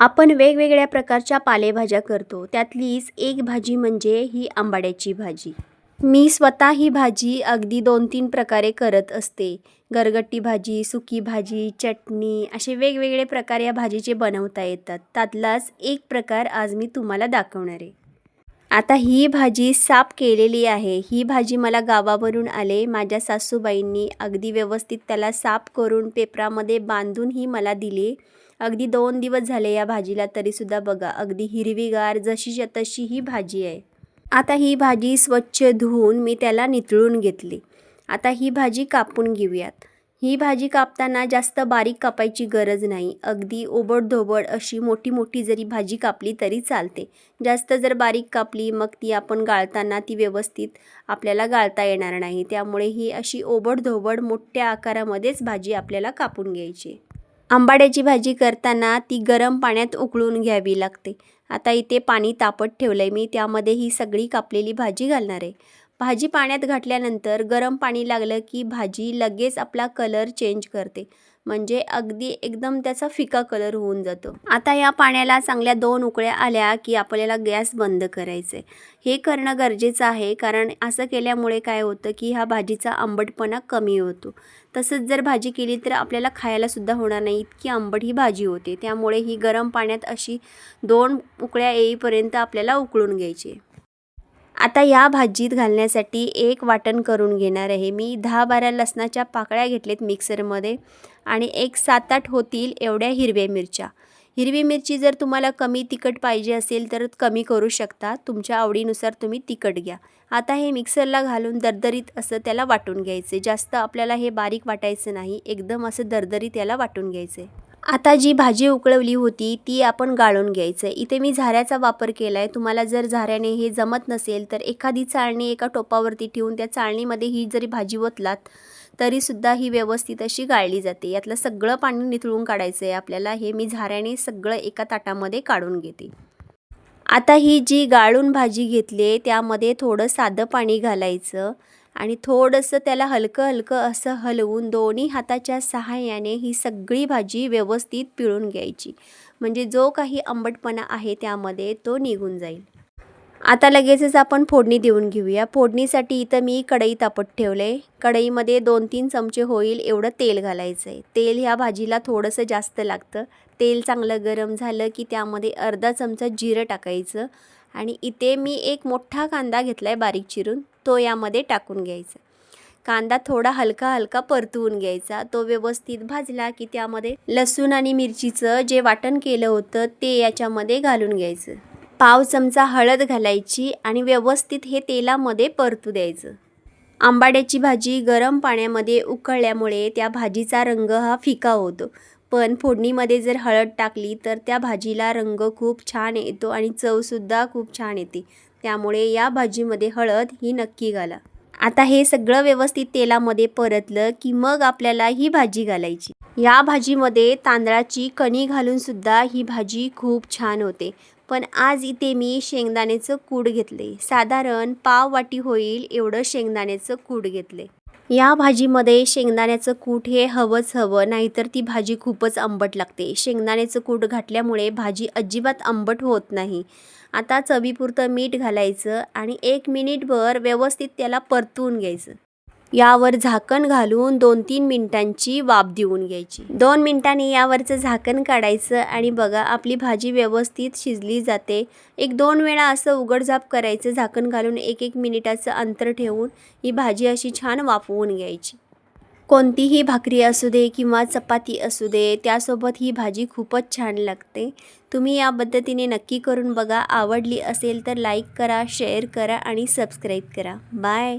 आपण वेगवेगळ्या प्रकारच्या पालेभाज्या करतो. त्यातलीच एक भाजी म्हणजे ही आंबाड्याची भाजी. मी स्वतः ही भाजी अगदी 2-3 प्रकारे करत असते. गरगट्टी भाजी, सुकी भाजी, चटणी असे वेगवेगळे प्रकार या भाजीचे बनवता येतात. त्यातलाच एक प्रकार आज मी तुम्हाला दाखवणार आहे. आता ही भाजी साफ केलेली आहे. ही भाजी मला गावावरून आले. माझ्या सासूबाईंनी अगदी व्यवस्थित त्याला साफ करून पेपरामध्ये बांधून ही मला दिली. अगदी 2 दिवस झाले या भाजीला, तरीसुद्धा बघा अगदी हिरवीगार जशीच्या तशी ही भाजी आहे. आता ही भाजी स्वच्छ धुवून मी त्याला नितळून घेतली. आता ही भाजी कापून घेऊयात. ही भाजी कापताना जास्त बारीक कापायची गरज नाही. अगदी ओबडधोबड अशी मोठी मोठी जरी भाजी कापली तरी चालते. जास्त जर बारीक कापली मग ती आपण गाळताना ती व्यवस्थित आपल्याला गाळता येणार नाही. त्यामुळे ही अशी ओबडधोबड मोठ्या आकारामध्येच भाजी आपल्याला कापून घ्यायची. आंबाड्याची भाजी करताना ती गरम पाण्यात उकळून घ्यावी लागते. आता इथे पाणी तापत ठेवलं आहे मी, त्यामध्ये ही सगळी कापलेली भाजी घालणार आहे. भाजी पाण्यात घातल्यानंतर गरम पाणी लागलं की भाजी लगेच आपला कलर चेंज करते, म्हणजे अगदी एकदम त्याचा फिका कलर होऊन जातो. आता या पाण्याला चांगल्या 2 उकळ्या आल्या की आपल्याला गॅस बंद करायचं आहे. हे करणं गरजेचं आहे, कारण असं केल्यामुळे काय होतं की ह्या भाजीचा आंबटपणा कमी होतो. तसंच जर भाजी केली तर आपल्याला खायलासुद्धा होणार नाही, इतकी आंबट ही भाजी होते. त्यामुळे ही गरम पाण्यात अशी 2 उकळ्या येईपर्यंत आपल्याला उकळून घ्यायची. आता या भाजीत घालण्यासाठी एक वाटण करून घेणार आहे मी. 10-12 लसणाच्या पाकळ्या घेतलेत मिक्सरमध्ये आणि एक 7-8 होतील एवढ्या हिरव्या मिरच्या. हिरवी मिरची जर तुम्हाला कमी तिखट पाहिजे असेल तर कमी करू शकता. तुमच्या आवडीनुसार तुम्ही तिखट घ्या. आता हे मिक्सरला घालून दरदरीत असं त्याला वाटून घ्यायचं. जास्त आपल्याला हे बारीक वाटायचं नाही, एकदम असं दरदरीत याला वाटून घ्यायचं आहे. आता जी भाजी उकळवली होती ती आपण गाळून घ्यायचं आहे. इथे मी झाऱ्याचा वापर केला आहे. तुम्हाला जर झाऱ्याने हे जमत नसेल तर एखादी चाळणी एका टोपावरती ठेवून त्या चाळणीमध्ये ही जरी भाजी ओतलात तरीसुद्धा ही व्यवस्थित अशी गाळली जाते. यातलं सगळं पाणी निथळून काढायचं आहे आपल्याला. हे मी झाऱ्याने सगळं एका ताटामध्ये काढून घेते. आता ही जी गाळून भाजी घेतली आहे त्यामध्ये थोडं साधं पाणी घालायचं आणि थोडंसं त्याला हलकं हलकं असं हलवून दोन्ही हाताच्या सहाय्याने ही सगळी भाजी व्यवस्थित पिळून घ्यायची, म्हणजे जो काही आंबटपणा आहे त्यामध्ये तो निघून जाईल. आता लगेचच आपण फोडणी देऊन घेऊया. फोडणीसाठी इथं मी कढई तापत ठेवले. कढईमध्ये 2-3 चमचे होईल एवढं तेल घालायचं आहे. तेल ह्या भाजीला थोडंसं जास्त लागतं. तेल चांगलं गरम झालं की त्यामध्ये अर्धा चमचा जिरं टाकायचं आणि इथे मी एक मोठा कांदा घेतला आहे बारीक चिरून, तो यामध्ये टाकून घ्यायचा. कांदा थोडा हलका हलका परतवून घ्यायचा. तो व्यवस्थित भाजला की त्यामध्ये लसूण आणि मिरचीचं जे वाटण केलं होतं ते याच्यामध्ये घालून घ्यायचं. पाव चमचा हळद घालायची आणि व्यवस्थित हे तेलामध्ये परतू द्यायचं. आंबाड्याची भाजी गरम पाण्यामध्ये उकळल्यामुळे त्या भाजीचा रंग हा फिका होतो, पण फोडणीमध्ये जर हळद टाकली तर त्या भाजीला रंग खूप छान येतो आणि चवसुद्धा खूप छान येते. त्यामुळे या भाजीमध्ये हळद ही नक्की घाला. आता हे सगळं व्यवस्थित तेलामध्ये परतलं की मग आपल्याला ही भाजी घालायची. या भाजीमध्ये तांदळाची कणी घालूनसुद्धा ही भाजी खूप छान होते, पण आज इथे मी शेंगदाण्याचं कूट घेतले. साधारण पाव वाटी होईल एवढं शेंगदाण्याचं कूट घेतले. या भाजीमध्ये शेंगदाण्याचं कूट हे हवंच हवं, नाहीतर ती भाजी खूपच आंबट लागते. शेंगदाण्याचं कूट घातल्यामुळे भाजी अजिबात आंबट होत नाही. आता चवीपुरतं मीठ घालायचं आणि 1 मिनिटभर व्यवस्थित त्याला परतवून घ्यायचं. यावर झाकण घालून 2-3 मिनिटांची वाफ देऊन घ्यायची. 2 मिनिटांनी यावरचं झाकण काढायचं आणि बघा आपली भाजी व्यवस्थित शिजली जाते. 1-2 वेळा असं उघडझाप करायचं, झाकण घालून 1-1 मिनिटाचं अंतर ठेवून ही भाजी अशी छान वाफवून घ्यायची. कोणतीही भाकरी असू दे किंवा चपाती असू दे, त्यासोबत ही भाजी खूपच छान लागते. तुम्ही या पद्धतीने नक्की करून बघा. आवडली असेल तर लाईक करा, शेअर करा आणि सबस्क्राईब करा. बाय.